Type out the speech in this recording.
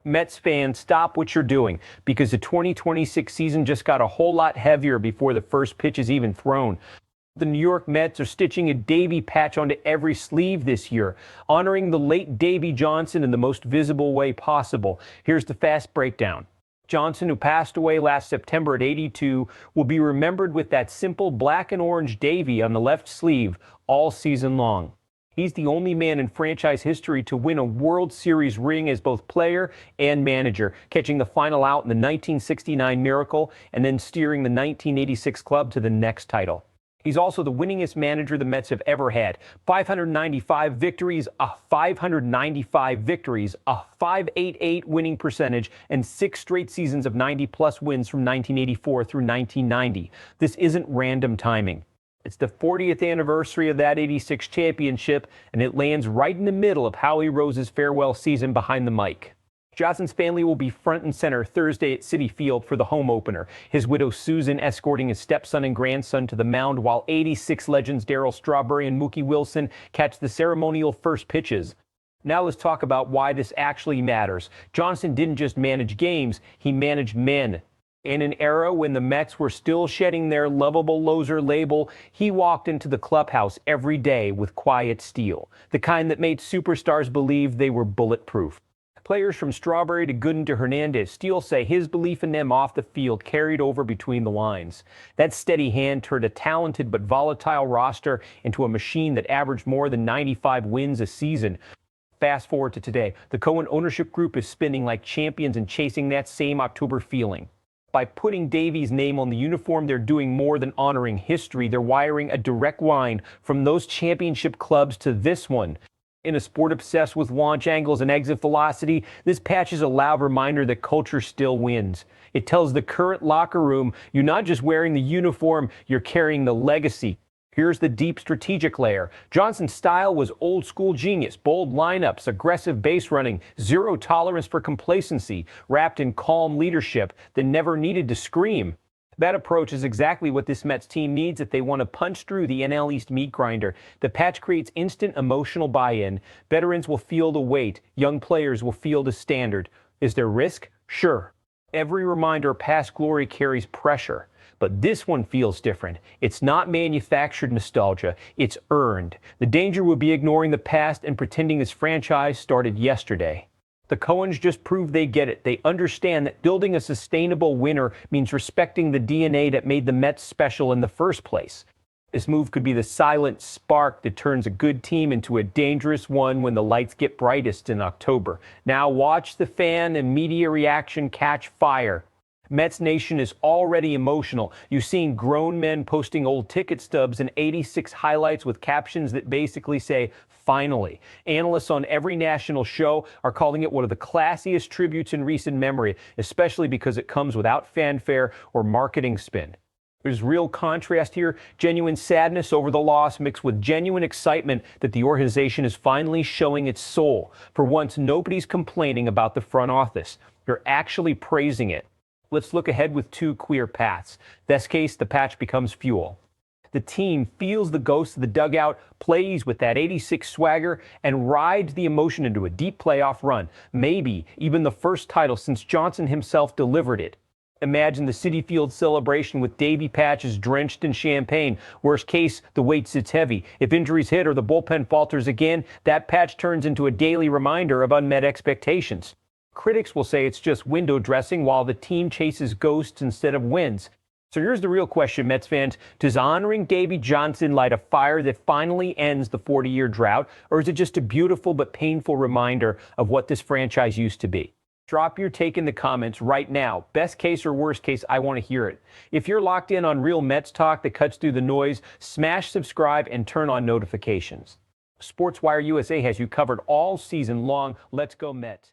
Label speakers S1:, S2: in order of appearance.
S1: Mets fans, stop what you're doing because the 2026 season just got a whole lot heavier before the first pitch is even thrown. The New York Mets are stitching a Davey patch onto every sleeve this year, honoring the late Davey Johnson in the most visible way possible. Here's the fast breakdown. Johnson, who passed away last September at 82, will be remembered with that simple black and orange Davey on the left sleeve all season long. He's the only man in franchise history to win a World Series ring as both player and manager, catching the final out in the 1969 Miracle and then steering the 1986 club to the next title. He's also the winningest manager the Mets have ever had. 595 victories, a 5.88 winning percentage, and 6 straight seasons of 90-plus wins from 1984 through 1990. This isn't random timing. It's the 40th anniversary of that 86 championship, and it lands right in the middle of Howie Rose's farewell season behind the mic. Johnson's family will be front and center Thursday at Citi Field for the home opener. His widow Susan escorting his stepson and grandson to the mound, while 86 legends Darryl Strawberry and Mookie Wilson catch the ceremonial first pitches. Now let's talk about why this actually matters. Johnson didn't just manage games, he managed men. In an era when the Mets were still shedding their lovable loser label, he walked into the clubhouse every day with quiet steel, the kind that made superstars believe they were bulletproof. Players from Strawberry to Gooden to Hernandez, Steele say his belief in them off the field carried over between the lines. That steady hand turned a talented but volatile roster into a machine that averaged more than 95 wins a season. Fast forward to today, the Cohen ownership group is spinning like champions and chasing that same October feeling. By putting Davey's name on the uniform, they're doing more than honoring history. They're wiring a direct line from those championship clubs to this one. In a sport obsessed with launch angles and exit velocity, this patch is a loud reminder that culture still wins. It tells the current locker room, you're not just wearing the uniform, you're carrying the legacy. Here's the deep strategic layer. Johnson's style was old school genius, bold lineups, aggressive base running, zero tolerance for complacency, wrapped in calm leadership that never needed to scream. That approach is exactly what this Mets team needs if they want to punch through the NL East meat grinder. The patch creates instant emotional buy-in. Veterans will feel the weight. Young players will feel the standard. Is there risk? Sure. Every reminder of past glory carries pressure. But this one feels different. It's not manufactured nostalgia. It's earned. The danger would be ignoring the past and pretending this franchise started yesterday. The Cohens just proved they get it. They understand that building a sustainable winner means respecting the DNA that made the Mets special in the first place. This move could be the silent spark that turns a good team into a dangerous one when the lights get brightest in October. Now watch the fan and media reaction catch fire. Mets Nation is already emotional. You've seen grown men posting old ticket stubs and 86 highlights with captions that basically say, finally. Analysts on every national show are calling it one of the classiest tributes in recent memory, especially because it comes without fanfare or marketing spin. There's real contrast here, genuine sadness over the loss mixed with genuine excitement that the organization is finally showing its soul. For once, nobody's complaining about the front office. They're actually praising it. Let's look ahead with 2 clear paths. Best case, the patch becomes fuel. The team feels the ghost of the dugout, plays with that 86 swagger, and rides the emotion into a deep playoff run. Maybe even the first title since Johnson himself delivered it. Imagine the Citi Field celebration with Davey patches drenched in champagne. Worst case, the weight sits heavy. If injuries hit or the bullpen falters again, that patch turns into a daily reminder of unmet expectations. Critics will say it's just window dressing while the team chases ghosts instead of wins. So here's the real question, Mets fans. Does honoring Davey Johnson light a fire that finally ends the 40-year drought, or is it just a beautiful but painful reminder of what this franchise used to be? Drop your take in the comments right now. Best case or worst case, I want to hear it. If you're locked in on real Mets talk that cuts through the noise, smash subscribe and turn on notifications. SportsWire USA has you covered all season long. Let's go Mets.